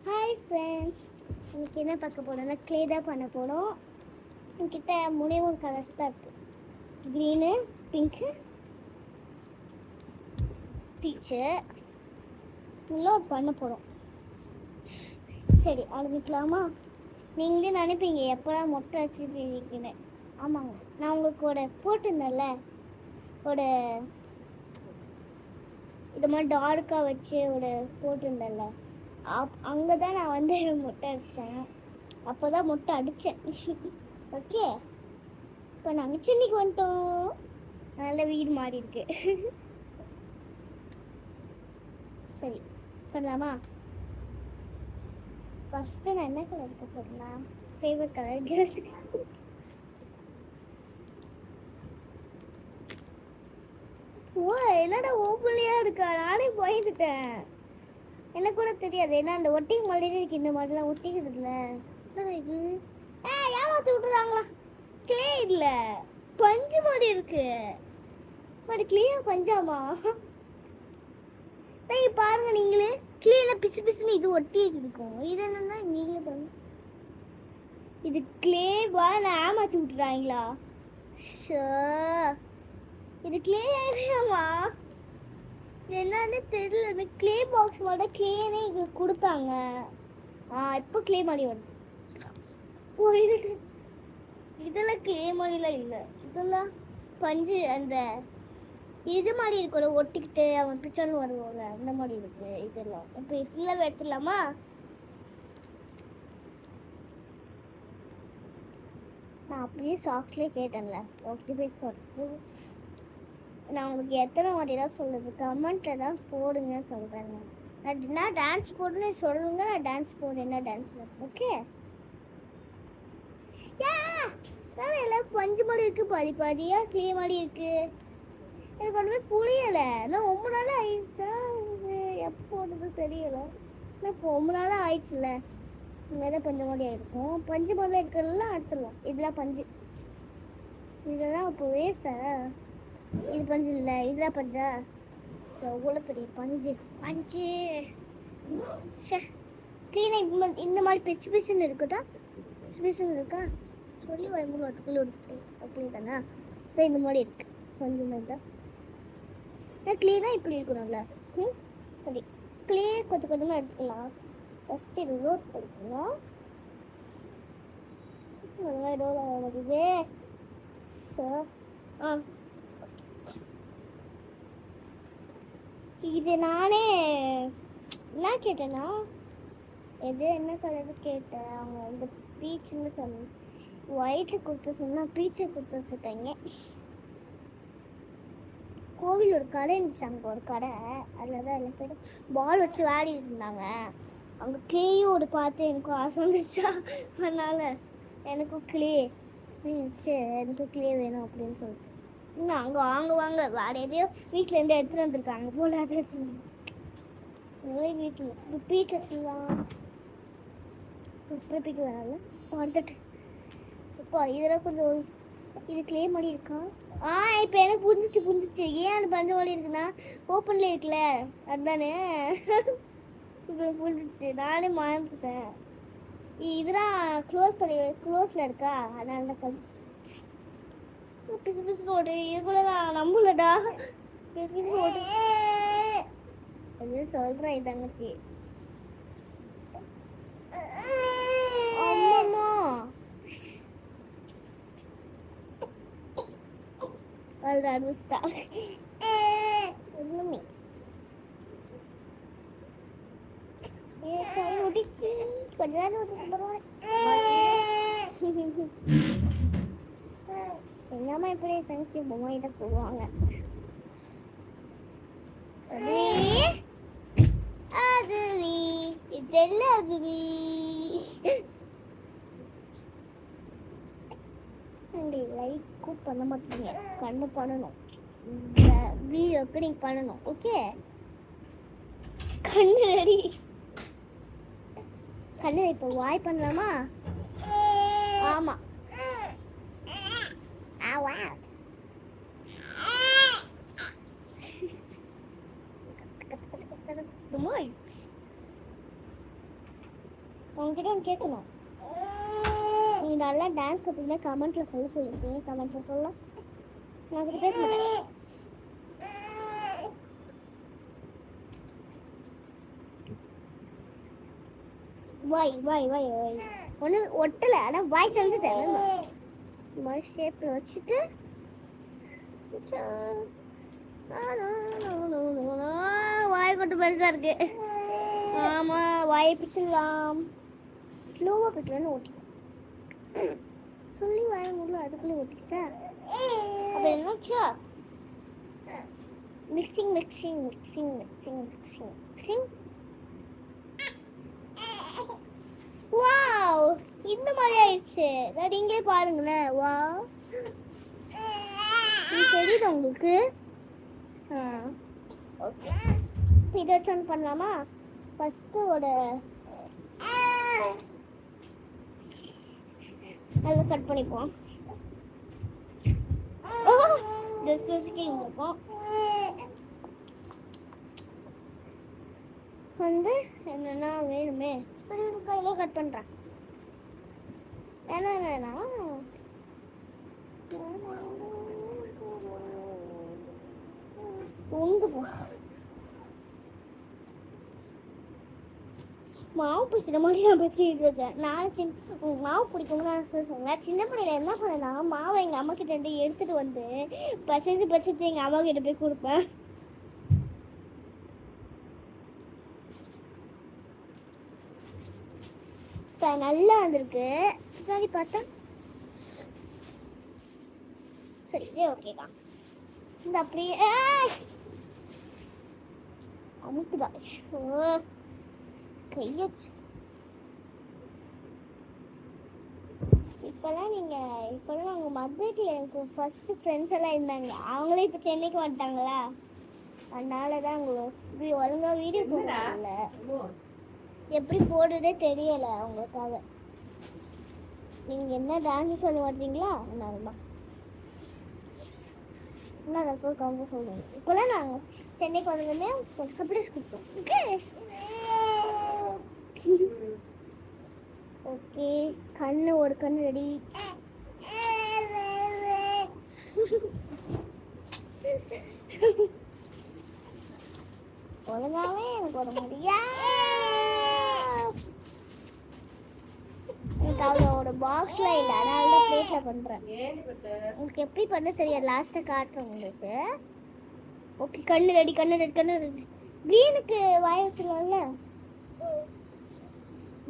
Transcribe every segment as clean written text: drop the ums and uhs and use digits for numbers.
Hi friends, இன்னைக்கு என்ன பார்க்க போகிறோம்னா க்ளே தான் பண்ண போகிறோம். என்கிட்ட 3 கலர்ஸ் தான் இருக்குது. க்ரீனு, பிங்க்கு, பீச்சு எல்லாம் பண்ண போகிறோம். சரி, ஆரம்பிக்கலாமா? நீங்களே நினைப்பீங்க எப்போடா மொட்டை வச்சுருக்கீங்கன்னு. ஆமாங்க, நான் உங்களுக்கு போட்டிருந்தேன்ல இது மாதிரி டார்க்காக வச்சு போட்டிருந்தேன்ல, அங்கே தான் நான் மொட்டை அடித்தேன். அப்போ தான் மொட்டை அடித்தேன். ஓகே, இப்போ நாங்கள் சென்னைக்கு வந்துட்டோம். நல்ல வீடு மாறி இருக்கு. சரி, பண்ணலாமா? ஃபஸ்ட்டு நான் என்ன கலர் எடுக்க போகிறேன்னா, ஃபேவரட் கலர் கேர்ள்ஸுக்கு. ஓ, என்னடா ஓப்பன்லியாக இருக்கா? நானே போயிட்டுட்டேன். எனக்கு கூட தெரியாது. ஏன்னா அந்த ஒட்டிக்கு மாதிரி இருக்கு. இந்த மாதிரிலாம் ஒட்டிக்கிறதுல என்னடா இது? ஏமாற்றி விட்டுறாங்களா? கிளே இல்லை, பஞ்சு மாதிரி இருக்கு. மாதிரி கிளியா பஞ்சாமா? பாருங்க நீங்களே, கிளியில பிசு பிசுன்னு இது ஒட்டி இருக்கும். இது என்னன்னா நீங்களே பாருங்க, இது கிளேவா? நான் ஏமாற்றி விட்டுறாங்களா? இது கிளே ஆயிடுமா? என்னன்னு தெரியல. இந்த கிளே பாக்ஸ் மட்டும் கிளேனே இங்கே கொடுத்தாங்க. இப்போ கிளே மாதிரி வருது. போயிட்டு இதெல்லாம் கிளே மாதிரிலாம் இல்லை. இதெல்லாம் பஞ்சு அந்த இது மாதிரி இருக்கல, ஒட்டிக்கிட்டு அவன் பிச்சர்னு வருவாங்க, அந்த மாதிரி இருக்கு. இதெல்லாம் இப்போ ஃபுல்லாக எடுத்துடலாமா? நான் அப்படியே சாக்ஸ்லேயே கேட்டேன்ல. ஓகே, நான் உங்களுக்கு எத்தனை வாட்டி தான் சொல்லுது, கமெண்ட்டில் தான் போடுங்க சொல்கிறேங்க. நான் டான்ஸ் போடுன்னு சொல்லுங்க, நான் டான்ஸ் போடுறேன். என்ன டான்ஸ்? ஓகே, எல்லாம் பஞ்சு மாதிரி இருக்குது, பாதி பாதியாக கிளே மாதிரி இருக்குது. எனக்கு ஒன்றுமே புரியலை. நான் ரொம்ப நாள் ஆயிடுச்சா, எப்போ ஒன்று தெரியலை. ஆனால் இப்போ ரொம்ப நாளாக ஆயிடுச்சுல. இங்கே பஞ்சு மாதிரி ஆகிருக்கும். பஞ்சு மாதிரிலாம் இருக்கிறதெல்லாம் அடுத்துடலாம். இதெல்லாம் பஞ்சு, இதெல்லாம் இப்போ வேஸ்ட்டா? இது பஞ்சு இல்லை, இதுதான் பஞ்சா? எவ்வளோ பெரிய பஞ்சு க்ளீனாக இந்த மாதிரி பிச்சு பிச்சுன்னு இருக்குதா? பிச்சுன்னு இருக்கா? சொல்லி வரும்போது அதுக்குள்ளே இருக்கு. அப்படி தானே இந்த மாதிரி இருக்குது. பஞ்சு மாதிரி தான் க்ளீனாக இப்படி இருக்கணும்ல. சரி, க்ளே கொஞ்சம் கொஞ்சமாக எடுத்துக்கலாம். ஃபஸ்ட்டு இது ரோட் பண்ணிக்கலாம். ரோல் ஆகுது. இது நானே என்ன கேட்டேன்னா, என்ன கலர் கேட்டேன். அவங்க இந்த பீச்சுன்னு சொன்னேன். ஒயிட்டு கொடுத்து சொன்னால் பீச்சை கொடுத்து வச்சுருக்காங்க. கோவில் ஒரு கடை இருந்துச்சு, அங்கே ஒரு கடை. அதில் தான் எல்லாம் போய்ட்டு பால் வச்சு விளையாடிட்டு இருந்தாங்க. அங்கே கிளேயும் பார்த்து எனக்கும் ஆசை வந்துச்சா, அதனால் எனக்கும் கிளே எனக்கும் கிளே வேணும் அப்படின்னு சொல்லிட்டு இன்னும் அங்கே வாங்க வேறு எதையோ வீட்டிலேருந்து எடுத்துகிட்டு வந்திருக்காங்க போல. அதை வீட்டில் பீச்சஸ்லாம் பிடிக்க வேணால பார்த்துட்டு. இப்போ இதெல்லாம் கொஞ்சம் இது கிளே மாதிரி இருக்கா? இப்போ எனக்கு புரிஞ்சிச்சு. ஏன் அது பஞ்சு மாதிரி இருக்குன்னா ஓப்பன்ல இருக்குல்ல, அதுதானே. இப்போ புரிஞ்சிச்சு, நானே மறந்துட்டேன். இதெல்லாம் க்ளோஸில் இருக்கா, அதனால தான் கல் பிசு பிசு ஓடு இருக்குள்ளதான். நம்பலடா, பிசு ஓடு அது சொல்கிறேன். தங்கச்சி அம்மா ஆரம்பிச்சிட்டா. ஒன்றுமே கொஞ்ச நேரம் எங்க அம்மா இப்படி தங்கச்சி பொம்மையிட்ட போடுவாங்க. அதுவி இதெல்லாம் அதுவி லைக்கும் பண்ண மாட்டீங்க. கண்ணு பண்ணணும், வீடியோக்கு நீங்கள் பண்ணணும். ஓகே, கண்ணு ரெடி. கண்ணு இப்போ வாய் பண்ணலாமா? ஆமாம். உங்ககிட்ட ஒன்று கேட்கணும். நீங்கள் நல்லா டான்ஸ் கற்றுக்கிட்டா கமெண்ட்டில் சொல்லியிருக்கீங்க. கமெண்ட்டில் சொல்ல நான் கிட்ட பேச மாட்டேன். வாய் வாய் வாய் வாய் ஒன்றும் ஒட்டலை, ஆனால் வாய் தந்துட்டேன். இந்த மாதிரி ஷேப்பில் வச்சுட்டு வாய் கொட்டு பெருசாக இருக்கு. ஆமாம், வாயை பிடிச்சிடலாம். ஸ்லோவாக பிடிக்கலன்னு ஓட்டிக்கும் சொல்லி வாய முடியல, அதுக்குள்ளே ஓட்டிக்கிச்சா. அப்போ என்னாச்சா? Mixing mixing mixing mixing mixing mixing. Wow, இந்த மாதிரி ஆயிடுச்சு. நீங்களே பாருங்களேன். வாவ், தெரியுது உங்களுக்கு? ஓகே, இப்போ இதை வச்சு ஒன்று பண்ணலாமா? ஃபஸ்ட்டு ஒரு நல்லா கட் பண்ணிப்போம். ஜஸ்ட் வச்சுக்கிங்க இருக்கும். வந்து என்னென்னா வேணுமே கையில் கட் பண்ணுறேன். என்னென்னா உண்டு போ மாவு பிடிச்சிட மாதிரி நான் பேசிட்டு இருக்கேன். நான் மாவு பிடிக்கும்னு நான் சொன்னேன். சின்ன பிள்ளையில என்ன பண்ணேன்னா, மாவை எங்கள் அம்மா கிட்ட எடுத்துகிட்டு வந்து பசிச்சு எங்கள் அம்மா கிட்ட போய் கொடுப்பேன். இப்போ நல்லா வந்திருக்கு. சரி பார்த்தா சரி, இதே ஓகே தான். இந்த அப்படியே அமுக்குதா கையாச்சு. இப்போல்லாம் நாங்கள் மதுரையில் எனக்கு ஃபஸ்ட்டு ஃப்ரெண்ட்ஸ் எல்லாம் இருந்தாங்க. அவங்களே இப்போ சென்னைக்கு வந்துட்டாங்களா, அதனால தான் அவங்க ஒழுங்காக வீடியோ போடல. எப்படி போடுறதே தெரியலை அவங்களுக்காக. நீங்கள் என்ன டான்ஸ் சொல்ல மாட்டீங்களா, அதனால தான் நான் கவுங்க சொல்லுவேன். இப்போல்லாம் நாங்கள் சென்னைக்கு வந்ததுமே கப்ளீஸ் கொடுத்தோம். ஓகே ஓகே, கண்ணு ஒரு கண்ணு ரெடி. ஒழுங்காவே எனக்கு ஒரு முடியா. எனக்கு அவளோட பாக்ஸ்ல இல்லை, அதனால தான் பிளேட்ல பண்றேன். உங்களுக்கு எப்படி பண்ண தெரியாது, லாஸ்ட்டா காட்டுறேன் உங்களுக்கு. ஓகே, கண்ணு ரெடி கண்ணு ரெடி கண்ணு ரெடி. கிரீனுக்கு வாய வச்சிடலாம்ல.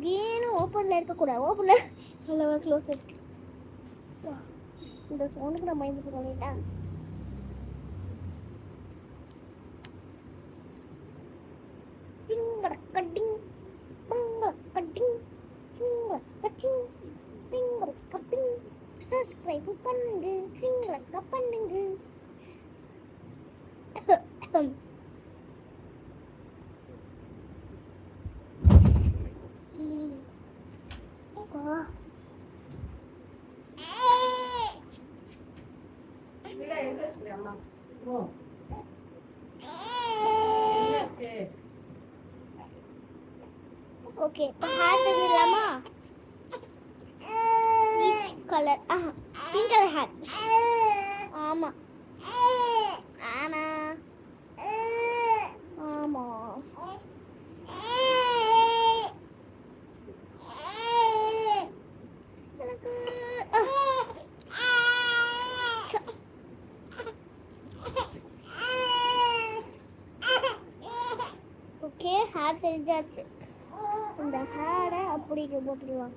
கிரீனும் ஓப்பன்ல இருக்கக்கூடாது. ஓப்பன்ல நல்லா க்ளோஸ் இருக்கு. இந்த சோனுக்கு நான் மைண்ட் பண்ணிட்டேன். Cutting cutting cutting cutting. Subscribe பண்ணுங்க, பண்ணுங்க. ஓகே, ஹேர் செஞ்சிடலாமா? Colour pink colour hair. ஆமா ஆமா ஆமா. எனக்கு ஓகே, ஹேர் செஞ்சாச்சு. இந்த ஹேரை அப்படி போட்டுருவாங்க.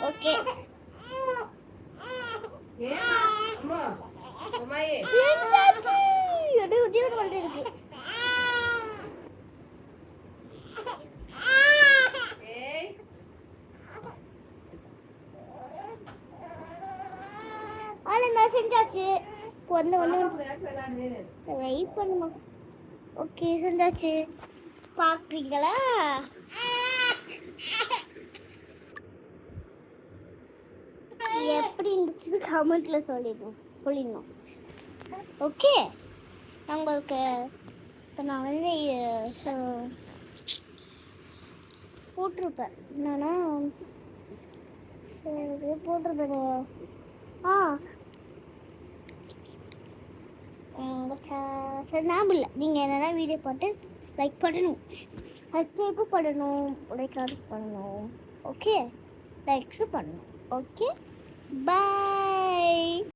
ஓகே, செஞ்சாச்சு. வெயிட் பண்ணுமா. ஓகே, செஞ்சாச்சு. பார்க்குறீங்களா? எப்படி இருந்துச்சுன்னு கமெண்ட்டில் சொல்லிடணும். ஓகே, உங்களுக்கு இப்போ நான் வந்து போட்டிருப்பேன் என்னன்னா போட்டிருப்பேன். சரி ஞாபகம் இல்லை. நீங்கள் என்னென்னா வீடியோ பார்த்து லைக் பண்ணணும், சப்ஸ்கிரைபும் பண்ணணும், லைக் பண்ணணும். ஓகே, லைக்ஸும் பண்ணணும். ஓகே, பாய்.